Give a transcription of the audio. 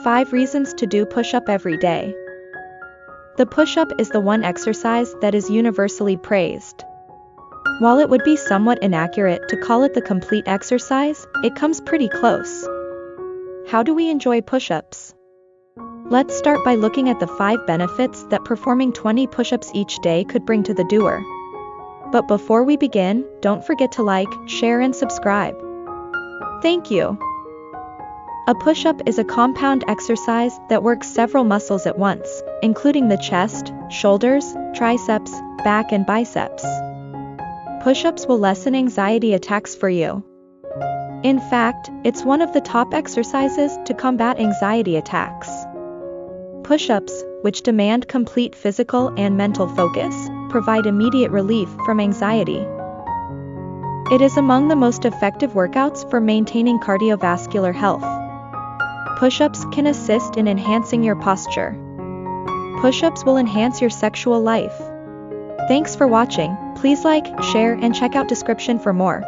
5 reasons to do push-up every day. The push-up is the one exercise that is universally praised. While it would be somewhat inaccurate to call it the complete exercise, it comes pretty close. How do we enjoy push-ups? Let's start by looking at the 5 benefits that performing 20 push-ups each day could bring to the doer. But before we begin, don't forget to like, share and subscribe. Thank you. A push-up is a compound exercise that works several muscles at once, including the chest, shoulders, triceps, back and biceps. Push-ups will lessen anxiety attacks for you. In fact, it's one of the top exercises to combat anxiety attacks. Push-ups, which demand complete physical and mental focus, provide immediate relief from anxiety. It is among the most effective workouts for maintaining cardiovascular health. Push-ups can assist in enhancing your posture. Push-ups will enhance your sexual life. Thanks for watching. Please like, share and check out description for more.